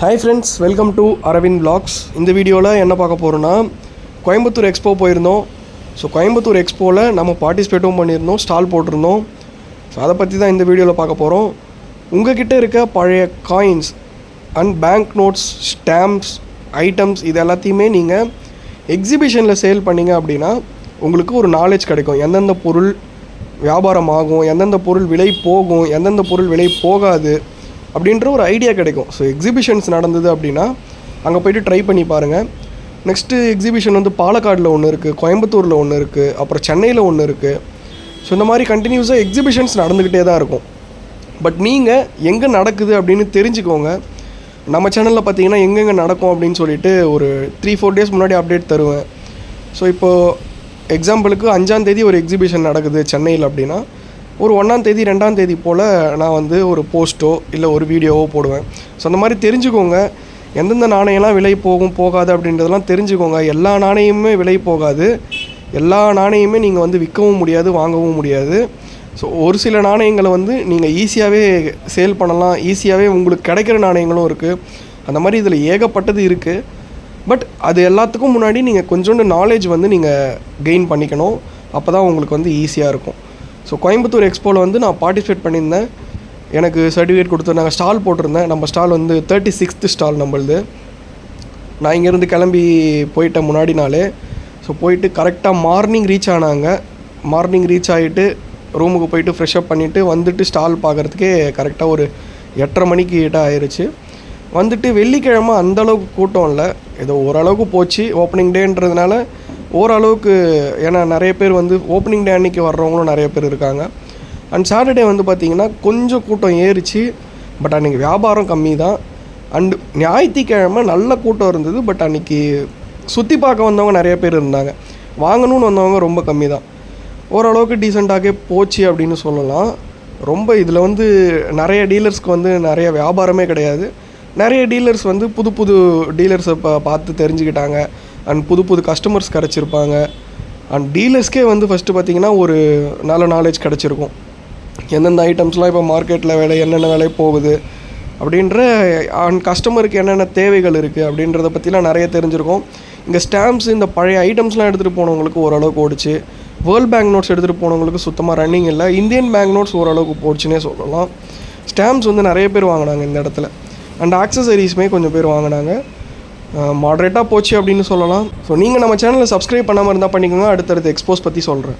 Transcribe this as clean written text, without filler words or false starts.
Hi friends, welcome to Aravind Vlogs. இந்த வீடியோவில் என்ன பார்க்க போகிறோன்னா கோயம்புத்தூர் எக்ஸ்போ போயிருந்தோம். ஸோ கோயம்புத்தூர் எக்ஸ்போவில் நம்ம பார்ட்டிசிபேட்டும் பண்ணியிருந்தோம், ஸ்டால் போட்டிருந்தோம். ஸோ அதை பற்றி தான் இந்த வீடியோவில் பார்க்க போகிறோம். உங்கள்கிட்ட இருக்க பழைய coins and bank notes, stamps, items இது எல்லாத்தையுமே நீங்கள் எக்ஸிபிஷனில் சேல் பண்ணிங்க அப்படின்னா உங்களுக்கு ஒரு நாலேஜ் கிடைக்கும். எந்தெந்த பொருள் வியாபாரம் ஆகும், எந்தெந்த பொருள் விலை போகும், எந்தெந்த பொருள் விலை போகாது அப்படின்ற ஒரு ஐடியா கிடைக்கும். ஸோ எக்ஸிபிஷன்ஸ் நடந்தது அப்படின்னா அங்கே போய்ட்டு ட்ரை பண்ணி பாருங்கள். நெக்ஸ்ட்டு எக்ஸிபிஷன் வந்து பாலக்காடில் ஒன்று இருக்குது, கோயம்புத்தூரில் ஒன்று இருக்குது, அப்புறம் சென்னையில் ஒன்று இருக்குது. ஸோ இந்த மாதிரி கண்டினியூஸாக எக்ஸிபிஷன்ஸ் நடந்துக்கிட்டே தான் இருக்கும். பட் நீங்கள் எங்கே நடக்குது அப்படின்னு தெரிஞ்சுக்கோங்க. நம்ம சேனலில் பார்த்தீங்கன்னா எங்கெங்கே நடக்கும் அப்படின்னு சொல்லிட்டு ஒரு 3-4 டேஸ் முன்னாடி அப்டேட் தருவேன். ஸோ இப்போது எக்ஸாம்பிளுக்கு 5ஆம் தேதி ஒரு எக்ஸிபிஷன் நடக்குது சென்னையில் அப்படின்னா ஒரு 1ஆம் தேதி 2ஆம் தேதி போல் நான் வந்து ஒரு போஸ்ட்டோ இல்லை ஒரு வீடியோவோ போடுவேன். ஸோ அந்த மாதிரி தெரிஞ்சுக்கோங்க. எந்தெந்த நாணயம்லாம் விலை போகும் போகாது அப்படின்றதெல்லாம் தெரிஞ்சுக்கோங்க. எல்லா நாணயமுமே விலை போகாது, எல்லா நாணயமே நீங்கள் வந்து விற்கவும் முடியாது, வாங்கவும் முடியாது. ஸோ ஒரு சில நாணயங்களை வந்து நீங்கள் ஈஸியாகவே சேல் பண்ணலாம், ஈஸியாகவே உங்களுக்கு கிடைக்கிற நாணயங்களும் இருக்குது. அந்த மாதிரி இதில் ஏகப்பட்டது இருக்குது. பட் அது எல்லாத்துக்கும் முன்னாடி நீங்கள் கொஞ்சோண்டு நாலேஜ் வந்து நீங்கள் கெயின் பண்ணிக்கணும். அப்போ தான் உங்களுக்கு வந்து ஈஸியாக இருக்கும். ஸோ கோயம்புத்தூர் எக்ஸ்போவில் வந்து நான் பார்ட்டிசிபேட் பண்ணியிருந்தேன். எனக்கு சர்டிஃபிகேட் கொடுத்துருந்தாங்க. ஸ்டால் போட்டிருந்தேன். நம்ம ஸ்டால் வந்து 36th ஸ்டால் நம்மளுது. நான் இங்கேருந்து கிளம்பி போயிட்டேன் முன்னாடி நாளே. ஸோ போயிட்டு கரெக்டாக மார்னிங் ரீச் ஆனாங்க. மார்னிங் ரீச் ஆகிட்டு ரூமுக்கு போயிட்டு ஃப்ரெஷ்அப் பண்ணிவிட்டு வந்துட்டு ஸ்டால் பார்க்குறதுக்கே கரெக்டாக ஒரு 8:30 மணிக்கு கிட்ட ஆயிடுச்சு. வந்துட்டு வெள்ளிக்கிழமை அந்தளவுக்கு கூட்டம் இல்லை, ஏதோ ஓரளவுக்கு போச்சு. ஓப்பனிங் டேன்றதுனால ஓரளவுக்கு, ஏன்னா நிறைய பேர் வந்து ஓப்பனிங் டே அன்றைக்கி வர்றவங்களும் நிறைய பேர் இருக்காங்க. அண்ட் சாட்டர்டே வந்து பார்த்திங்கன்னா கொஞ்சம் கூட்டம் ஏறிச்சு. பட் அன்றைக்கி வியாபாரம் கம்மி தான். அண்டு ஞாயிற்றுக்கிழமை நல்ல கூட்டம் இருந்தது. பட் அன்றைக்கி சுற்றி பார்க்க வந்தவங்க நிறைய பேர் இருந்தாங்க, வாங்கணும்னு வந்தவங்க ரொம்ப கம்மி தான். ஓரளவுக்கு டீசெண்டாகவே போச்சு அப்படின்னு சொல்லலாம். ரொம்ப இதில் வந்து நிறைய டீலர்ஸ்க்கு வந்து நிறைய வியாபாரமே கிடையாது. நிறைய டீலர்ஸ் வந்து புது புது டீலர்ஸை பார்த்து தெரிஞ்சுக்கிட்டாங்க. அண்ட் புது புது கஸ்டமர்ஸ் கிடச்சிருப்பாங்க. அண்ட் டீலர்ஸ்க்கே வந்து ஃபஸ்ட்டு பார்த்திங்கன்னா ஒரு நல்ல நாலேஜ் கிடச்சிருக்கும். எந்தெந்த ஐட்டம்ஸ்லாம் இப்போ மார்க்கெட்டில் விலை என்னென்ன விலை போகுது அப்படின்ற, அண்ட் கஸ்டமருக்கு என்னென்ன தேவைகள் இருக்குது அப்படின்றத பற்றிலாம் நிறைய தெரிஞ்சிருக்கும். இங்கே ஸ்டாம்ப்ஸ், இந்த பழைய ஐட்டம்ஸ்லாம் எடுத்துகிட்டு போனவங்களுக்கு ஓரளவுக்கு ஓடிச்சு. வேர்ல்ட் பேங்க் நோட்ஸ் எடுத்துகிட்டு போனவங்களுக்கு சுத்தமாக ரன்னிங் இல்லை. இந்தியன் பேங்க் நோட்ஸ் ஓரளவுக்கு போச்சுன்னே சொல்லலாம். ஸ்டாம்ப்ஸ் வந்து நிறைய பேர் வாங்கினாங்க இந்த இடத்துல. அண்ட் ஆக்சசரிஸுமே கொஞ்சம் பேர் வாங்கினாங்க. மாட்ரேட்டாக போச்சு அப்படின்னு சொல்லலாம். ஸோ நீங்கள் நம்ம சேனலை சப்ஸ்கிரைப் பண்ணாமல் இருந்தால் பண்ணிக்கோங்க. அடுத்தடுத்து எக்ஸ்போஸ் பற்றி சொல்கிறேன்.